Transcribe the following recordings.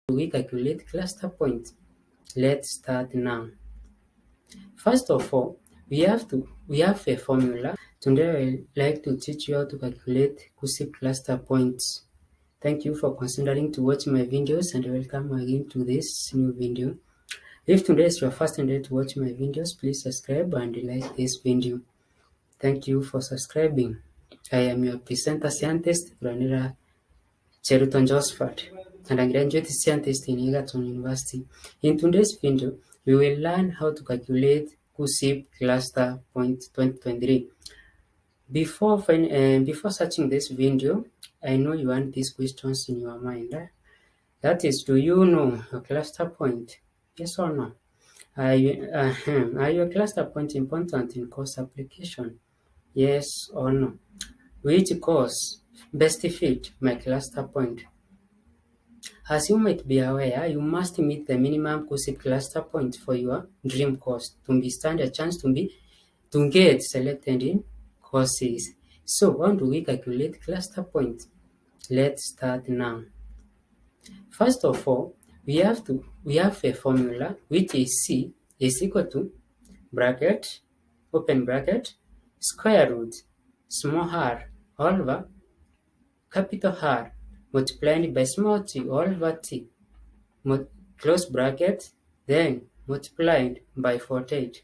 we calculate cluster point? Let's start now. First of all, we have a formula. Today I would like to teach you how to calculate Kuccps cluster points. Thank you for considering to watch my videos and welcome again to this new video. If today is your first day to watch my videos, please subscribe and like this video. Thank you for subscribing. I am your presenter scientist, Granira Cheruton Josephat, and I graduate scientist in Egerton University. In today's video, we will learn how to calculate Kuccps cluster point 2023. Before searching this video, I know you want these questions in your mind. That is, do you know a cluster point? Yes or no? Are your cluster points important in course application? Yes or no? Which course best fit my cluster point? As you might be aware, you must meet the minimum Kuccps cluster point for your dream course to stand a chance to get selected in courses. So how do we calculate cluster point? Let's start now. First of all, we have a formula which is C is equal to bracket, open bracket, square root, small r over capital R multiplied by small t over t, close bracket, then multiplied by 48.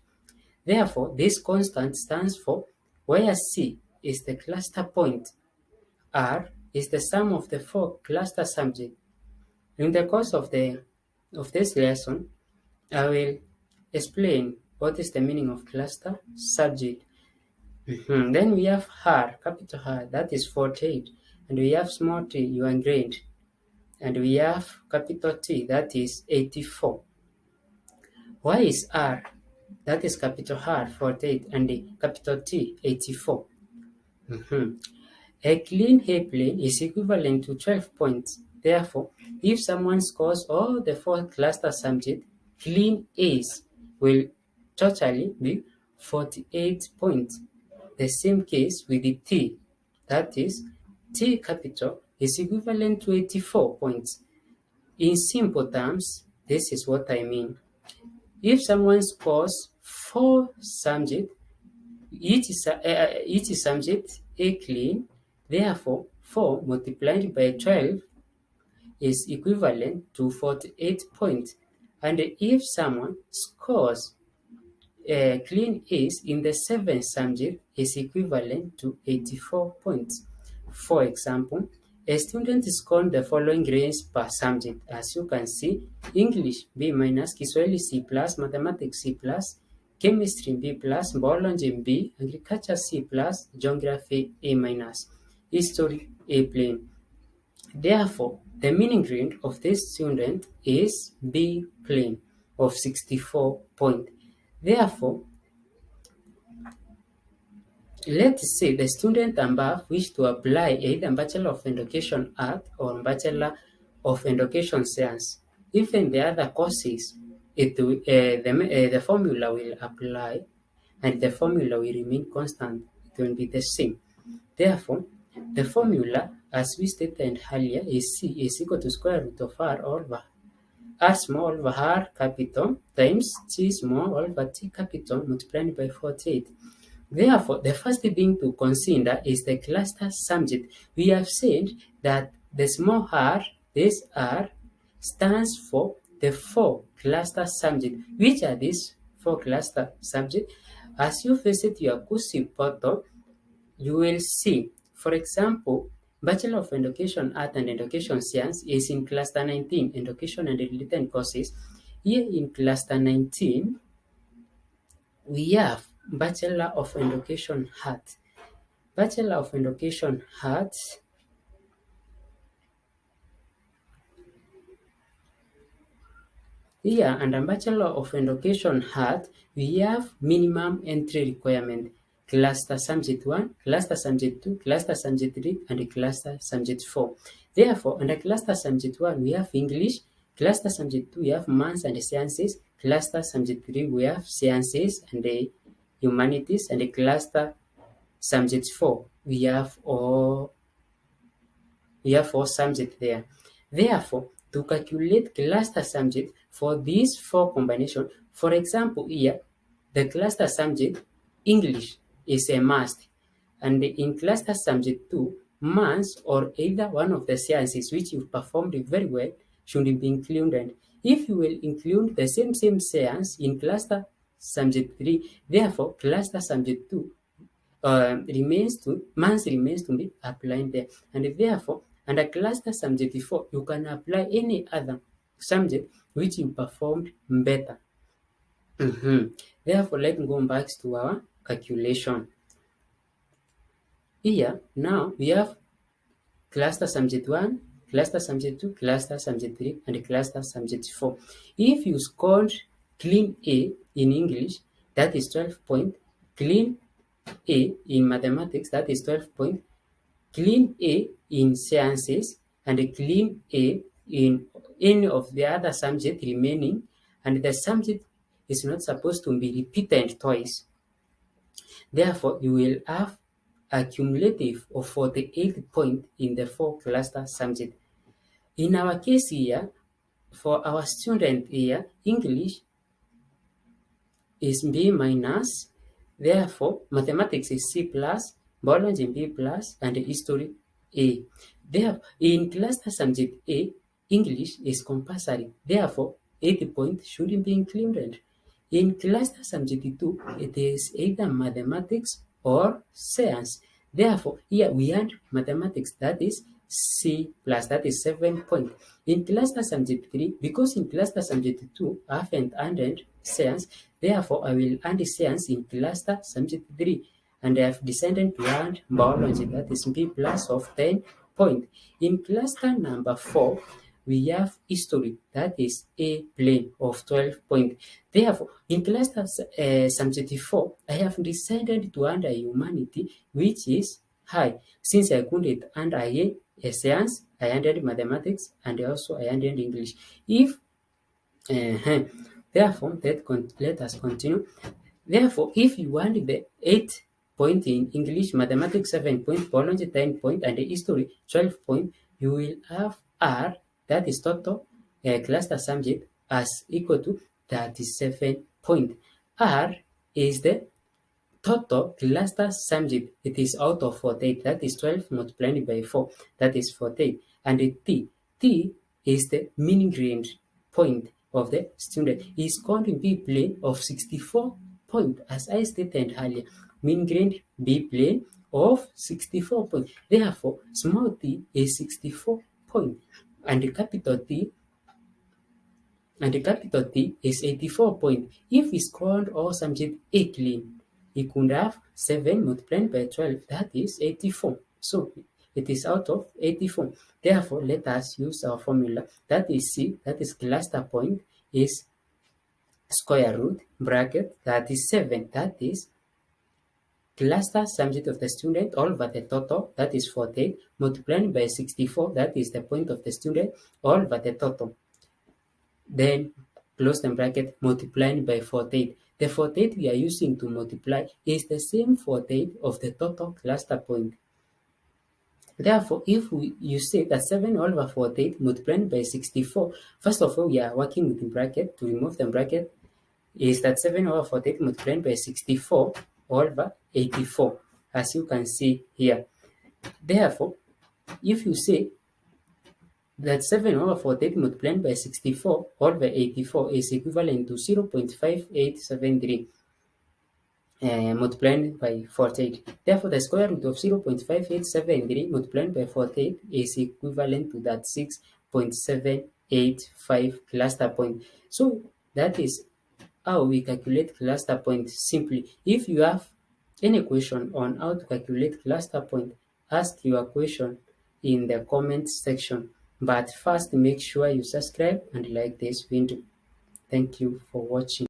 Therefore, this constant stands for where C is the cluster point, R is the sum of the four cluster subjects. In the course of this lesson, I will explain what is the meaning of cluster subject. Then we have R, capital R, that is 48, and we have small t, your grade, and we have capital T, that is 84. Why is R, that is capital R, 48, and the capital T, 84? A clean A-plane is equivalent to 12 points. Therefore, if someone scores all the four cluster subjects, clean A's will totally be 48 points. The same case with the T, that is, T capital is equivalent to 84 points. In simple terms, this is what I mean. If someone scores four subjects, each subject A clean, therefore 4 multiplied by 12 is equivalent to 48 points. And if someone scores clean A's in the 7th subject is equivalent to 84 points. For example, a student scored the following grades per subject. As you can see, English B-, Kiswahili C+, Mathematics C+, Chemistry B+, Biology B, Agriculture C+, Geography A-, History A-plane. Therefore, the mean grade of this student is B-plane of 64 points. Therefore, let's say the student above wish to apply either Bachelor of Education Art or Bachelor of Education Science. Even the other courses, the formula will apply and the formula will remain constant. It will be the same. Therefore, the formula, as we stated earlier, is C is equal to square root of R over R small over R capital times T small over T capital multiplied by 48. Therefore, the first thing to consider is the cluster subject. We have said that the small r, this R, stands for the four cluster subjects. Which are these four cluster subjects? As you visit your Kuccps portal, you will see, for example, Bachelor of Education Art and Education Science is in Cluster 19, Education and Related Courses. Here in Cluster 19, we have Bachelor of Education Art. Bachelor of Education Art here, and a Bachelor of Education Art, we have minimum entry requirement. Cluster Subject 1, Cluster Subject 2, Cluster Subject 3, and Cluster Subject 4. Therefore, under Cluster Subject 1, we have English. Cluster Subject 2, we have Maths and Sciences. Cluster Subject 3, we have Sciences and Humanities. And Cluster Subject 4, we have all subjects there. Therefore, to calculate cluster subject for these 4 combinations. For example, here, the cluster subject English is a must, and in cluster subject 2, maths or either one of the sciences which you performed very well should be included. If you will include the same science in cluster subject 3, therefore cluster subject 2 maths remains to be applied there, and therefore under cluster subject 4 you can apply any other subject which you performed better. Therefore, let's go back to our calculation. Here, now we have cluster subject 1, cluster subject 2, cluster subject 3, and cluster subject 4. If you scored clean A in English, that is 12 points. Clean A in mathematics, that is 12 points. Clean A in sciences, and clean A in any of the other subject remaining, and the subject is not supposed to be repeated twice. Therefore, you will have a cumulative of 48 points in the 4 cluster subjects. In our case here, for our student here, English is B minus, therefore mathematics is C plus, biology B plus, and history A. Therefore, in cluster subject A, English is compulsory, therefore 80 points should be included. In cluster subject 2, it is either mathematics or science. Therefore, here we add mathematics, that is C plus, that is 7 points. In cluster subject 3, because in cluster subject 2 I haven't added science, therefore I will add science in cluster subject 3, and I have decided to add biology, that is B plus of 10 points. In cluster number 4, we have history, that is A plane of 12 points. Therefore, in cluster subject 4, I have decided to add a humanity, which is high. Since I couldn't add a science, I added mathematics, and also I added English. If therefore, let us continue. Therefore, if you want the 8 point in English, mathematics 7 points, biology 10 points, and history 12 points, you will have R, that is total cluster subject, as equal to 37 points. R is the total cluster subject. It is out of 48, that is 12 multiplied by 4, that is 48. And T is the mean grade point of the student. Is going to be plane of 64 points, as I stated earlier. Mean grade B plane of 64 points. Therefore, small t is 64 points, and capital T is 84 points. If we scored all subject A clean, it could have 7 multiplied by 12, that is 84. So it is out of 84. Therefore, let us use our formula, that is C, that is cluster point, is square root bracket, that is 7, that is cluster subject of the student all over the total, that is 48, multiplied by 64, that is the point of the student all over the total. Then close the bracket, multiplied by 48. The 48 we are using to multiply is the same 48 of the total cluster point. Therefore, if you say that 7 all over 48 multiplied by 64, first of all, we are working with the bracket. To remove the bracket is that 7 over 48 multiplied by 64 all over 84, as you can see here. Therefore, if you say that 7 over 48 multiplied by 64 all over 84 is equivalent to 0.5873 multiplied by 48. Therefore, the square root of 0.5873 multiplied by 48 is equivalent to that 6.785 cluster point. So that is how we calculate cluster point simply. If you have any question on how to calculate cluster point, ask your question in the comment section. But first, make sure you subscribe and like this video. Thank you for watching.